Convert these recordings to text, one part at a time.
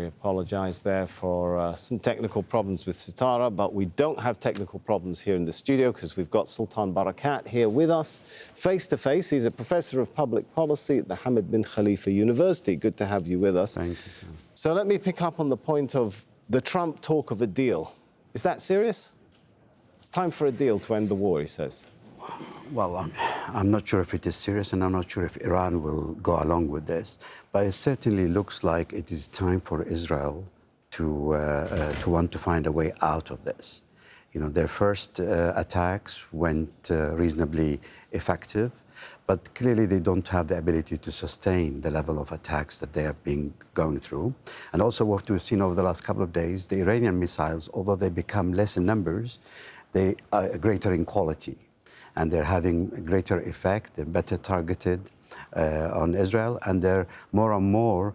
I apologise there for some technical problems with Sitara, but we don't have technical problems here in the studio because we've got Sultan Barakat here with us, face-to-face. He's a professor of public policy at the Hamad bin Khalifa University. Good to have you with us. Thank you, sir. So let me pick up on the point of the Trump talk of a deal. Is that serious? It's time for a deal to end the war, he says. Well, I'm not sure if it is serious, and I'm not sure if Iran will go along with this. But it certainly looks like it is time for Israel to want to find a way out of this. You know, their first attacks went reasonably effective, but clearly they don't have the ability to sustain the level of attacks that they have been going through. And also what we've seen over the last couple of days, the Iranian missiles, although they become less in numbers, they are greater in quality. And they're having a greater effect, they're better targeted on Israel, and they're more and more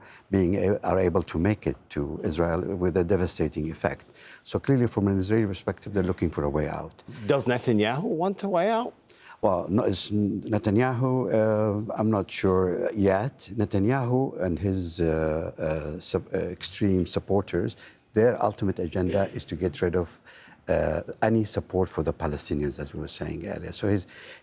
are able to make it to Israel with a devastating effect. So clearly from an Israeli perspective, they're looking for a way out. Does Netanyahu want a way out? Well, no, Netanyahu, I'm not sure yet. Netanyahu and his extreme supporters, their ultimate agenda is to get rid of any support for the Palestinians, as we were saying earlier. So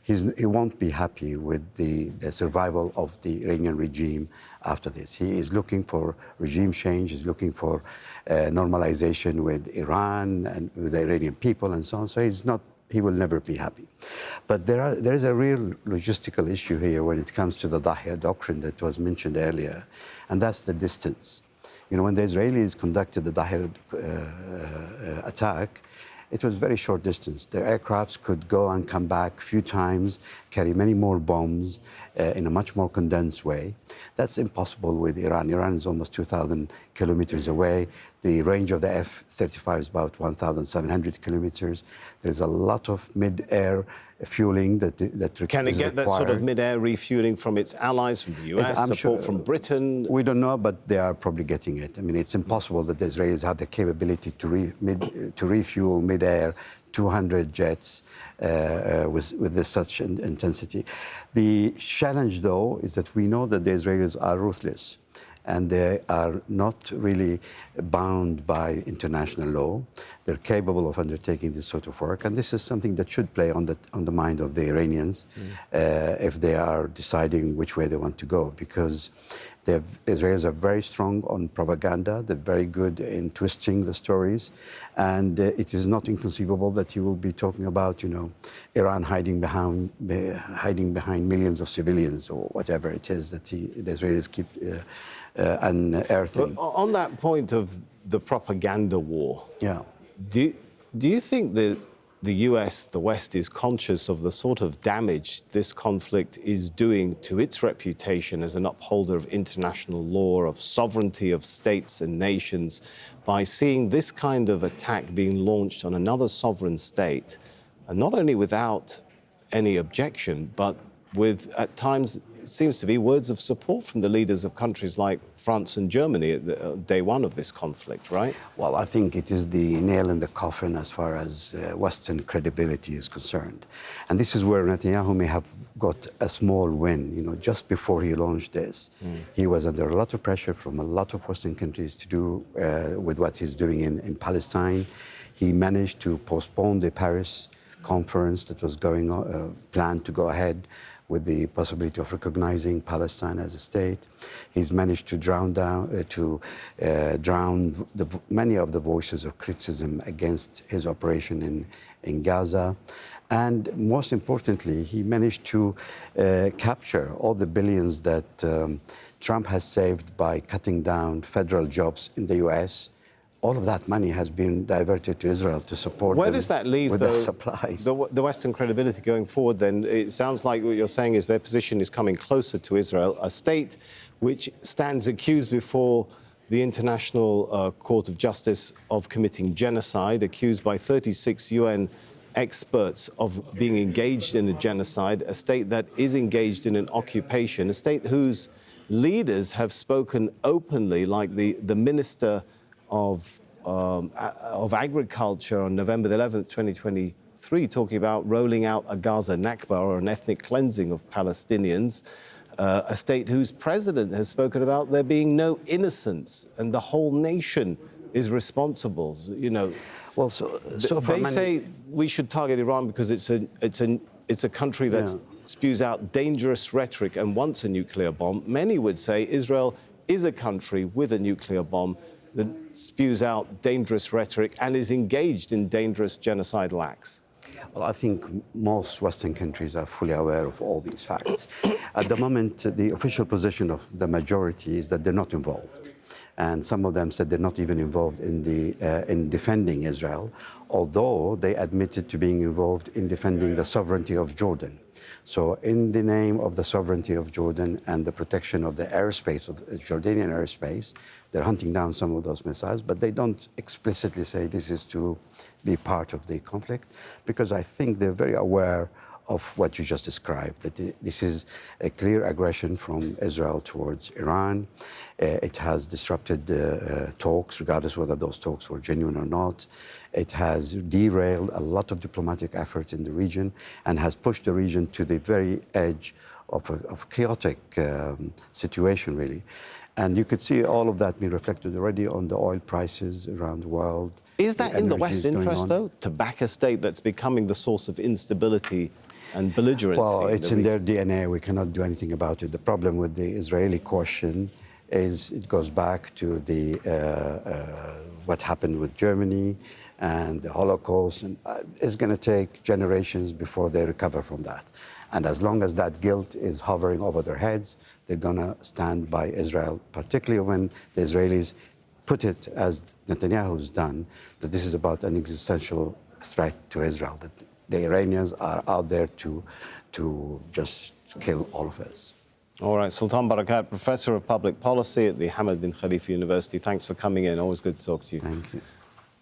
he won't be happy with the survival of the Iranian regime after this. He is looking for regime change, he's looking for normalization with Iran and with the Iranian people and so on. So he will never be happy. But there is a real logistical issue here when it comes to the Dahya doctrine that was mentioned earlier, and that's the distance. You know, when the Israelis conducted the Dahya attack, it was very short distance. Their aircrafts could go and come back a few times, carry many more bombs in a much more condensed way. That's impossible with Iran. Iran is almost 2,000 kilometers away. The range of the F-35 is about 1,700 kilometers. There's a lot of mid-air fueling that Can it get that sort of mid-air refueling from its allies, from the US, support from Britain? We don't know, but they are probably getting it. I mean, it's impossible that the Israelis have the capability to refuel mid-air 200 jets with such intensity. The challenge, though, is that we know that the Israelis are ruthless, and they are not really bound by international law. They're capable of undertaking this sort of work, and this is something that should play on the mind of the Iranians if they are deciding which way they want to go, because the Israelis are very strong on propaganda. They're very good in twisting the stories, and it is not inconceivable that he will be talking about, you know, Iran hiding behind millions of civilians or whatever it is that the Israelis keep unearthing. But on that point of the propaganda war, yeah. Do you think that the US, the West, is conscious of the sort of damage this conflict is doing to its reputation as an upholder of international law, of sovereignty of states and nations, by seeing this kind of attack being launched on another sovereign state, and not only without any objection, but with, at times, it seems to be words of support from the leaders of countries like France and Germany at day one of this conflict, right? Well, I think it is the nail in the coffin as far as Western credibility is concerned. And this is where Netanyahu may have got a small win. You know, just before he launched this, he was under a lot of pressure from a lot of Western countries to do with what he's doing in Palestine. He managed to postpone the Paris conference that was planned to go ahead with the possibility of recognizing Palestine as a state. He's managed to drown many of the voices of criticism against his operation in Gaza. And most importantly, he managed to capture all the billions that Trump has saved by cutting down federal jobs in the US. All of that money has been diverted to Israel to support Where does that leave the supplies? The Western credibility going forward, then? It sounds like what you're saying is their position is coming closer to Israel, a state which stands accused before the International Court of Justice of committing genocide, accused by 36 UN experts of being engaged in a genocide, a state that is engaged in an occupation, a state whose leaders have spoken openly, like the minister of Agriculture on November 11th, 2023, talking about rolling out a Gaza Nakba, or an ethnic cleansing of Palestinians. a state whose president has spoken about there being no innocence and the whole nation is responsible. You know, Well, they say we should target Iran because it's a country that spews out dangerous rhetoric and wants a nuclear bomb. Many would say Israel is a country with a nuclear bomb that spews out dangerous rhetoric and is engaged in dangerous genocidal acts. Well, I think most Western countries are fully aware of all these facts. At the moment, the official position of the majority is that they're not involved. And some of them said they're not even involved in defending Israel, although they admitted to being involved in defending the sovereignty of Jordan. So in the name of the sovereignty of Jordan and the protection of the airspace, of Jordanian airspace, they're hunting down some of those missiles, but they don't explicitly say this is to be part of the conflict, because I think they're very aware of what you just described, that this is a clear aggression from Israel towards Iran. It has disrupted talks, regardless whether those talks were genuine or not. It has derailed a lot of diplomatic effort in the region and has pushed the region to the very edge of a chaotic situation, really. And you could see all of that being reflected already on the oil prices around the world. Is that in the West's interest, though, to back a state that's becoming the source of instability and belligerency? Well, it's in their DNA. We cannot do anything about it. The problem with the Israeli question is it goes back to what happened with Germany and the Holocaust. And it's going to take generations before they recover from that. And as long as that guilt is hovering over their heads, they're going to stand by Israel, particularly when the Israelis put it, as Netanyahu's done, that this is about an existential threat to Israel, that the Iranians are out there to just kill all of us. All right, Sultan Barakat, Professor of Public Policy at the Hamad bin Khalifa University. Thanks for coming in. Always good to talk to you. Thank you.